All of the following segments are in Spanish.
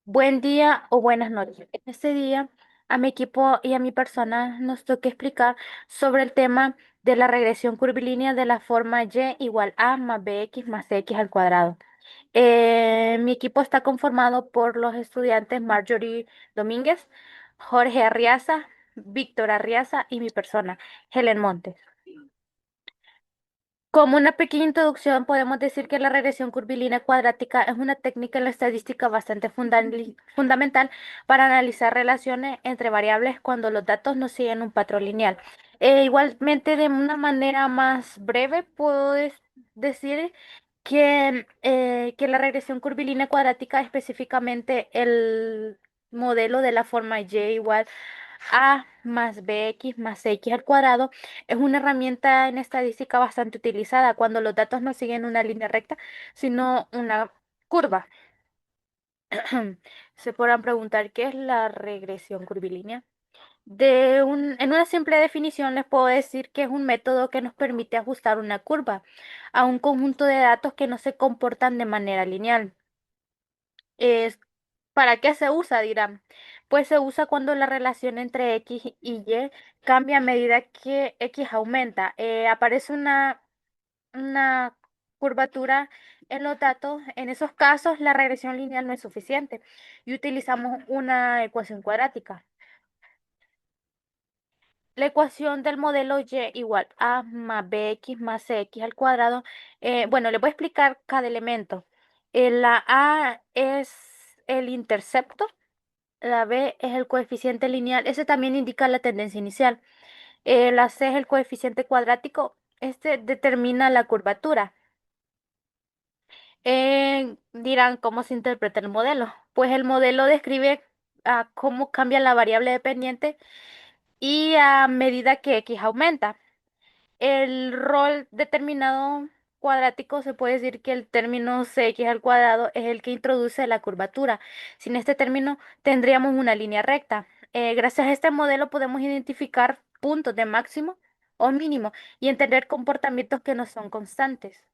Buen día o buenas noches. En este día, a mi equipo y a mi persona nos toca explicar sobre el tema de la regresión curvilínea de la forma y igual a más bx más x al cuadrado. Mi equipo está conformado por los estudiantes Marjorie Domínguez, Jorge Arriaza, Víctor Arriaza y mi persona, Helen Montes. Como una pequeña introducción, podemos decir que la regresión curvilínea cuadrática es una técnica en la estadística bastante fundamental para analizar relaciones entre variables cuando los datos no siguen un patrón lineal. Igualmente, de una manera más breve, decir que la regresión curvilínea cuadrática, específicamente el modelo de la forma y igual a más bx más x al cuadrado, es una herramienta en estadística bastante utilizada cuando los datos no siguen una línea recta, sino una curva. Se podrán preguntar qué es la regresión curvilínea. En una simple definición les puedo decir que es un método que nos permite ajustar una curva a un conjunto de datos que no se comportan de manera lineal. Es, ¿Para qué se usa? Dirán. Pues se usa cuando la relación entre X y Y cambia a medida que X aumenta. Aparece una curvatura en los datos. En esos casos, la regresión lineal no es suficiente y utilizamos una ecuación cuadrática. La ecuación del modelo Y igual a más bx más x al cuadrado. Bueno, les voy a explicar cada elemento. La A es el intercepto. La B es el coeficiente lineal. Ese también indica la tendencia inicial. La C es el coeficiente cuadrático. Este determina la curvatura. Dirán cómo se interpreta el modelo. Pues el modelo describe cómo cambia la variable dependiente y a medida que x aumenta. El rol determinado cuadrático, se puede decir que el término cx al cuadrado es el que introduce la curvatura. Sin este término tendríamos una línea recta. Gracias a este modelo podemos identificar puntos de máximo o mínimo y entender comportamientos que no son constantes.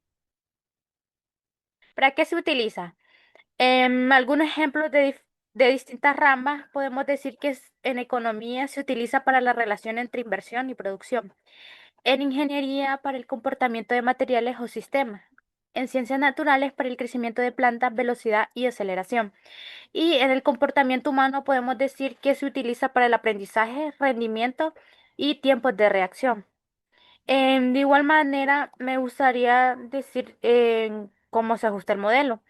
¿Para qué se utiliza? Algunos ejemplos de distintas ramas podemos decir que en economía se utiliza para la relación entre inversión y producción, en ingeniería para el comportamiento de materiales o sistemas, en ciencias naturales para el crecimiento de plantas, velocidad y aceleración. Y en el comportamiento humano podemos decir que se utiliza para el aprendizaje, rendimiento y tiempos de reacción. De igual manera, me gustaría decir cómo se ajusta el modelo.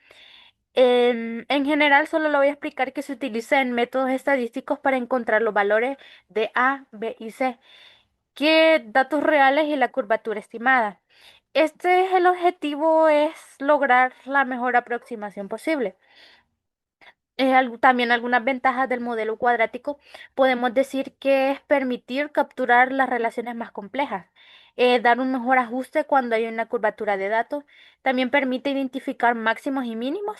En general, solo lo voy a explicar que se utiliza en métodos estadísticos para encontrar los valores de A, B y C, que datos reales y la curvatura estimada. Este es el objetivo, es lograr la mejor aproximación posible. También algunas ventajas del modelo cuadrático podemos decir que es permitir capturar las relaciones más complejas, dar un mejor ajuste cuando hay una curvatura de datos, también permite identificar máximos y mínimos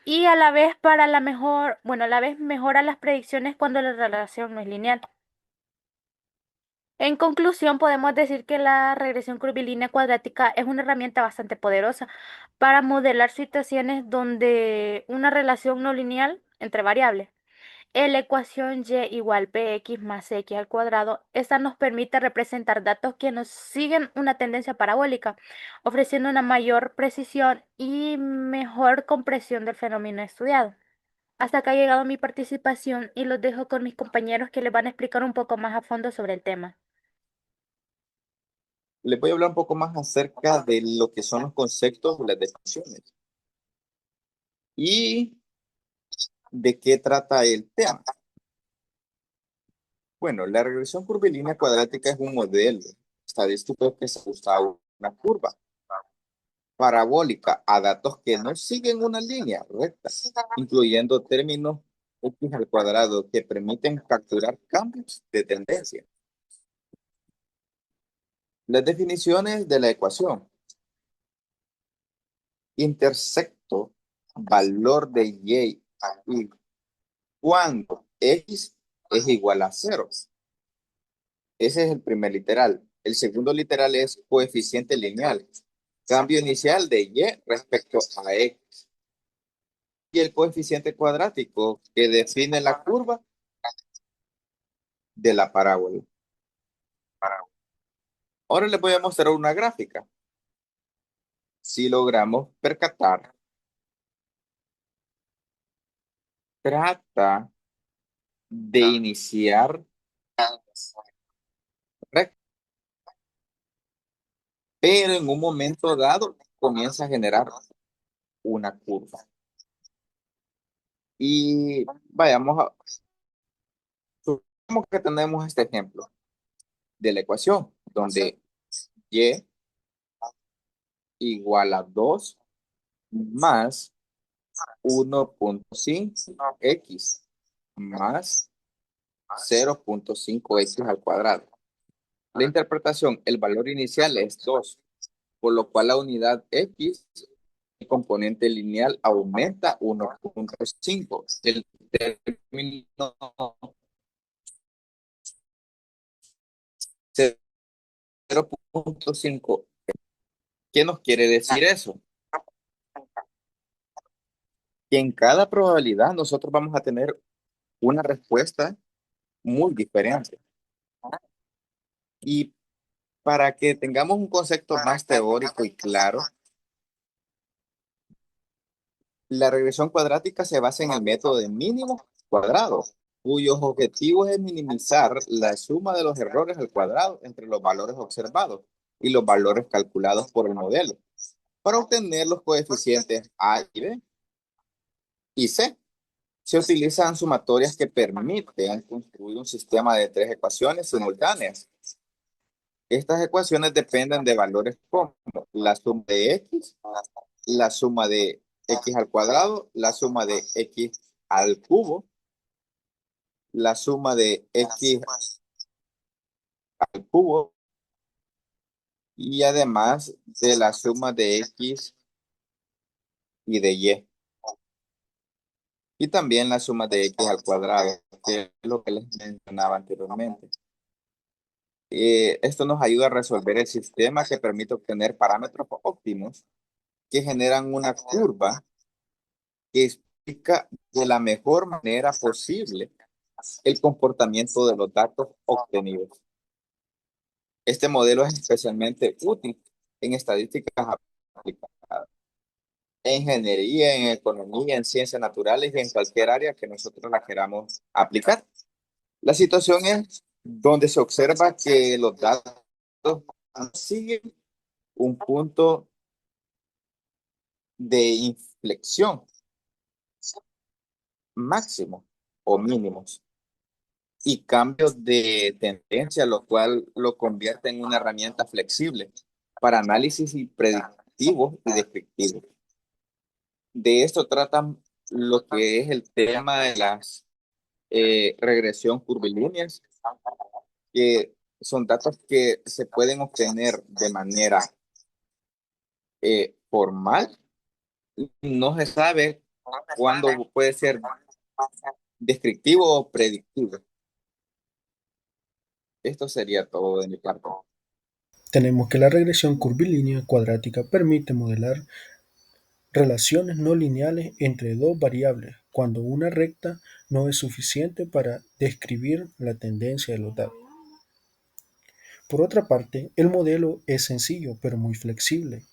y a la vez a la vez mejora las predicciones cuando la relación no es lineal. En conclusión, podemos decir que la regresión curvilínea cuadrática es una herramienta bastante poderosa para modelar situaciones donde una relación no lineal entre variables. La ecuación y igual bx más x al cuadrado, esta nos permite representar datos que nos siguen una tendencia parabólica, ofreciendo una mayor precisión y mejor comprensión del fenómeno estudiado. Hasta acá ha llegado mi participación y los dejo con mis compañeros que les van a explicar un poco más a fondo sobre el tema. Les voy a hablar un poco más acerca de lo que son los conceptos de las definiciones y de qué trata el tema. Bueno, la regresión curvilínea cuadrática es un modelo estadístico que se usa a una curva parabólica a datos que no siguen una línea recta, incluyendo términos x al cuadrado que permiten capturar cambios de tendencia. Las definiciones de la ecuación. Intersecto valor de y a y cuando x es igual a cero. Ese es el primer literal. El segundo literal es coeficiente lineal. Cambio inicial de y respecto a x. y el coeficiente cuadrático que define la curva de la parábola. Ahora les voy a mostrar una gráfica. Si logramos percatar, trata de iniciar recto, pero en un momento dado comienza a generar una curva. Y vayamos a, supongamos que tenemos este ejemplo de la ecuación, donde y igual a 2 más 1,5 x más 0,5 x al cuadrado. La interpretación, el valor inicial es 2, por lo cual la unidad x, el componente lineal, aumenta 1,5. El término 0,5. ¿Qué nos quiere decir eso? Que en cada probabilidad nosotros vamos a tener una respuesta muy diferente. Y para que tengamos un concepto más teórico y claro, la regresión cuadrática se basa en el método de mínimos cuadrados, cuyos objetivos es minimizar la suma de los errores al cuadrado entre los valores observados y los valores calculados por el modelo, para obtener los coeficientes A y B y C. Se utilizan sumatorias que permiten construir un sistema de tres ecuaciones simultáneas. Estas ecuaciones dependen de valores como la suma de x, la suma de x al cuadrado, la suma de x al cubo, la suma de x al cubo y además de la suma de x y de y. Y también la suma de x al cuadrado, que es lo que les mencionaba anteriormente. Esto nos ayuda a resolver el sistema que permite obtener parámetros óptimos que generan una curva que explica de la mejor manera posible el comportamiento de los datos obtenidos. Este modelo es especialmente útil en estadísticas aplicadas, en ingeniería, en economía, en ciencias naturales y en cualquier área que nosotros la queramos aplicar. La situación es donde se observa que los datos siguen un punto de inflexión máximo o mínimos y cambios de tendencia, lo cual lo convierte en una herramienta flexible para análisis y predictivos y descriptivos. De esto tratan lo que es el tema de las regresión curvilíneas, que son datos que se pueden obtener de manera formal. No se sabe cuándo puede ser descriptivo o predictivo. Esto sería todo de mi parte. Tenemos que la regresión curvilínea cuadrática permite modelar relaciones no lineales entre dos variables cuando una recta no es suficiente para describir la tendencia de los datos. Por otra parte, el modelo es sencillo pero muy flexible,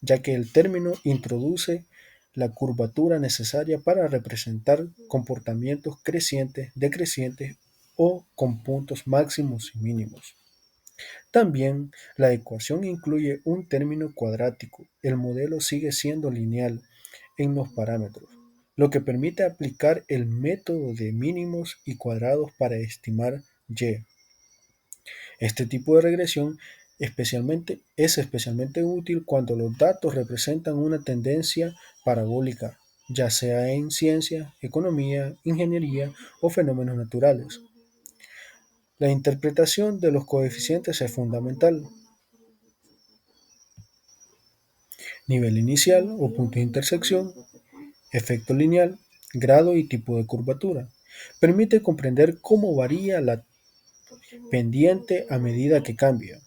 ya que el término introduce la curvatura necesaria para representar comportamientos crecientes, decrecientes o con puntos máximos y mínimos. También la ecuación incluye un término cuadrático. El modelo sigue siendo lineal en los parámetros, lo que permite aplicar el método de mínimos y cuadrados para estimar y. Este tipo de regresión es especialmente útil cuando los datos representan una tendencia parabólica, ya sea en ciencia, economía, ingeniería o fenómenos naturales. La interpretación de los coeficientes es fundamental. Nivel inicial o punto de intersección, efecto lineal, grado y tipo de curvatura. Permite comprender cómo varía la pendiente a medida que cambia.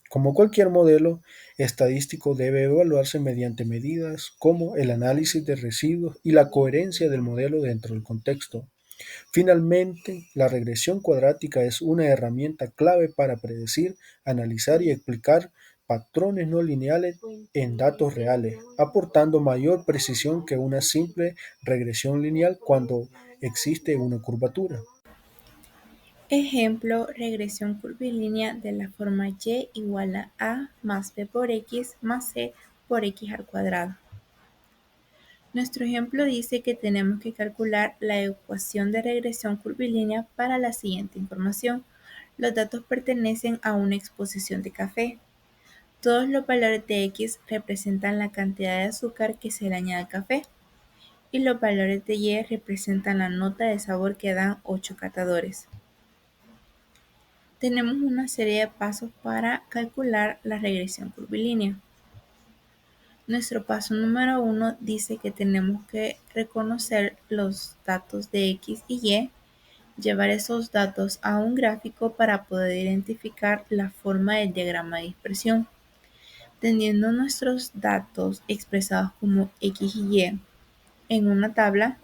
Como cualquier modelo, estadístico debe evaluarse mediante medidas como el análisis de residuos y la coherencia del modelo dentro del contexto. Finalmente, la regresión cuadrática es una herramienta clave para predecir, analizar y explicar patrones no lineales en datos reales, aportando mayor precisión que una simple regresión lineal cuando existe una curvatura. Ejemplo, regresión curvilínea de la forma y igual a más b por x más c por x al cuadrado. Nuestro ejemplo dice que tenemos que calcular la ecuación de regresión curvilínea para la siguiente información. Los datos pertenecen a una exposición de café. Todos los valores de x representan la cantidad de azúcar que se le añade al café y los valores de y representan la nota de sabor que dan 8 catadores. Tenemos una serie de pasos para calcular la regresión curvilínea. Nuestro paso número 1 dice que tenemos que reconocer los datos de x y y, llevar esos datos a un gráfico para poder identificar la forma del diagrama de dispersión. Teniendo nuestros datos expresados como x y y en una tabla,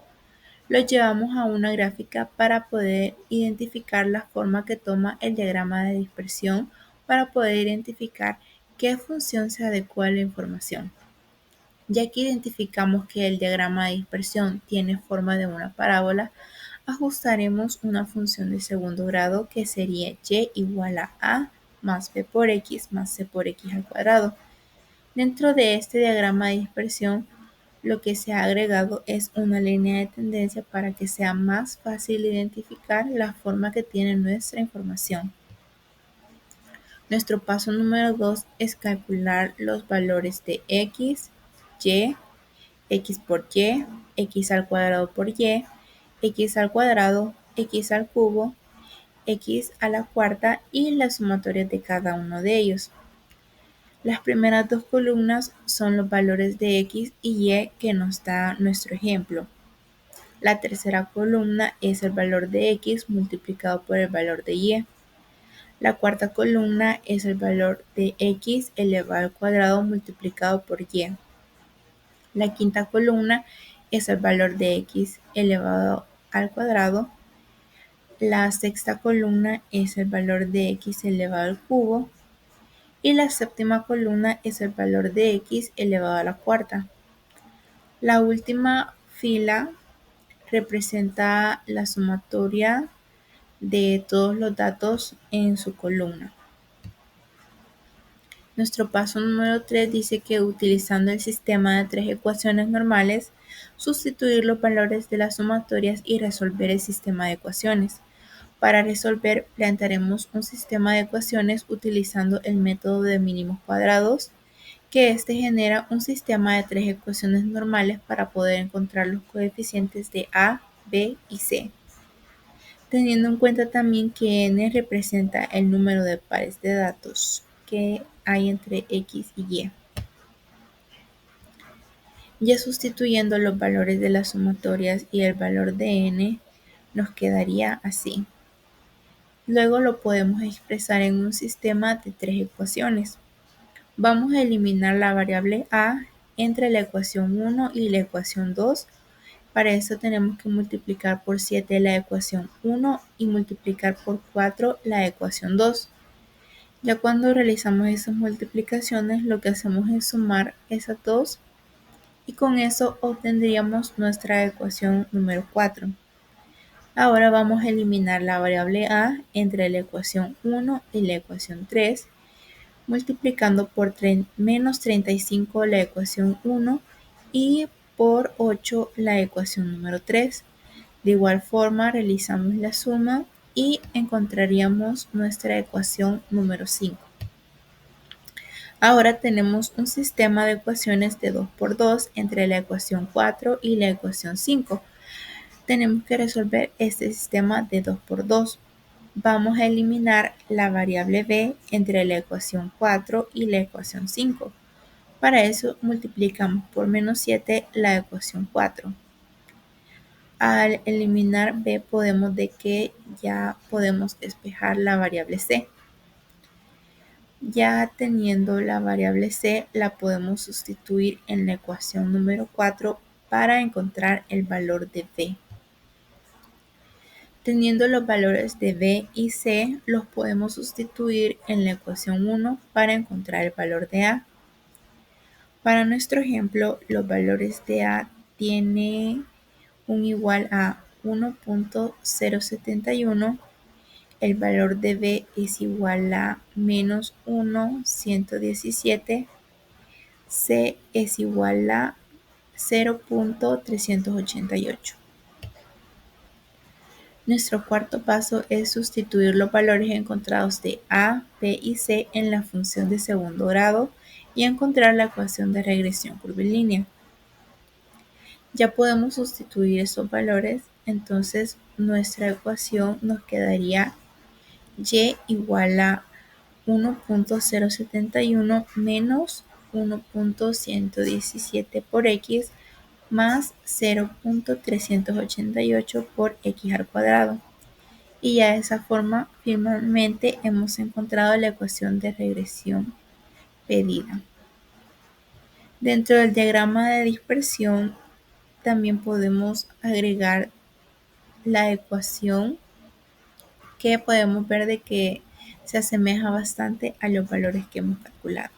los llevamos a una gráfica para poder identificar la forma que toma el diagrama de dispersión para poder identificar qué función se adecua a la información. Ya que identificamos que el diagrama de dispersión tiene forma de una parábola, ajustaremos una función de segundo grado que sería y igual a más b por x más c por x al cuadrado. Dentro de este diagrama de dispersión, lo que se ha agregado es una línea de tendencia para que sea más fácil identificar la forma que tiene nuestra información. Nuestro paso número 2 es calcular los valores de x, y, x por y, x al cuadrado por y, x al cuadrado, x al cubo, x a la cuarta y las sumatorias de cada uno de ellos. Las primeras dos columnas son los valores de x y y que nos da nuestro ejemplo. La tercera columna es el valor de x multiplicado por el valor de y. La cuarta columna es el valor de x elevado al cuadrado multiplicado por y. La quinta columna es el valor de x elevado al cuadrado. La sexta columna es el valor de x elevado al cubo. Y la séptima columna es el valor de x elevado a la cuarta. La última fila representa la sumatoria de todos los datos en su columna. Nuestro paso número 3 dice que utilizando el sistema de tres ecuaciones normales, sustituir los valores de las sumatorias y resolver el sistema de ecuaciones. Para resolver, plantearemos un sistema de ecuaciones utilizando el método de mínimos cuadrados, que este genera un sistema de tres ecuaciones normales para poder encontrar los coeficientes de a, b y c. Teniendo en cuenta también que n representa el número de pares de datos que hay entre x y y. Ya sustituyendo los valores de las sumatorias y el valor de n, nos quedaría así. Luego lo podemos expresar en un sistema de tres ecuaciones. Vamos a eliminar la variable a entre la ecuación 1 y la ecuación 2. Para eso tenemos que multiplicar por 7 la ecuación 1 y multiplicar por 4 la ecuación 2. Ya cuando realizamos esas multiplicaciones, lo que hacemos es sumar esas dos y con eso obtendríamos nuestra ecuación número 4. Ahora vamos a eliminar la variable a entre la ecuación 1 y la ecuación 3, multiplicando por menos 35 la ecuación 1 y por 8 la ecuación número 3. De igual forma realizamos la suma y encontraríamos nuestra ecuación número 5. Ahora tenemos un sistema de ecuaciones de 2 por 2 entre la ecuación 4 y la ecuación 5. Tenemos que resolver este sistema de 2 por 2. Vamos a eliminar la variable b entre la ecuación 4 y la ecuación 5. Para eso multiplicamos por menos 7 la ecuación 4. Al eliminar b podemos de que ya podemos despejar la variable c. Ya teniendo la variable c, la podemos sustituir en la ecuación número 4 para encontrar el valor de b. Teniendo los valores de b y c, los podemos sustituir en la ecuación 1 para encontrar el valor de a. Para nuestro ejemplo, los valores de a tienen un igual a 1.071, el valor de b es igual a menos 1,117, c es igual a 0.388. Nuestro cuarto paso es sustituir los valores encontrados de a, b y c en la función de segundo grado y encontrar la ecuación de regresión curvilínea. Ya podemos sustituir esos valores, entonces nuestra ecuación nos quedaría y igual a 1.071 menos 1.117 por x más 0.388 por x al cuadrado. Y ya de esa forma finalmente hemos encontrado la ecuación de regresión pedida. Dentro del diagrama de dispersión también podemos agregar la ecuación que podemos ver de que se asemeja bastante a los valores que hemos calculado.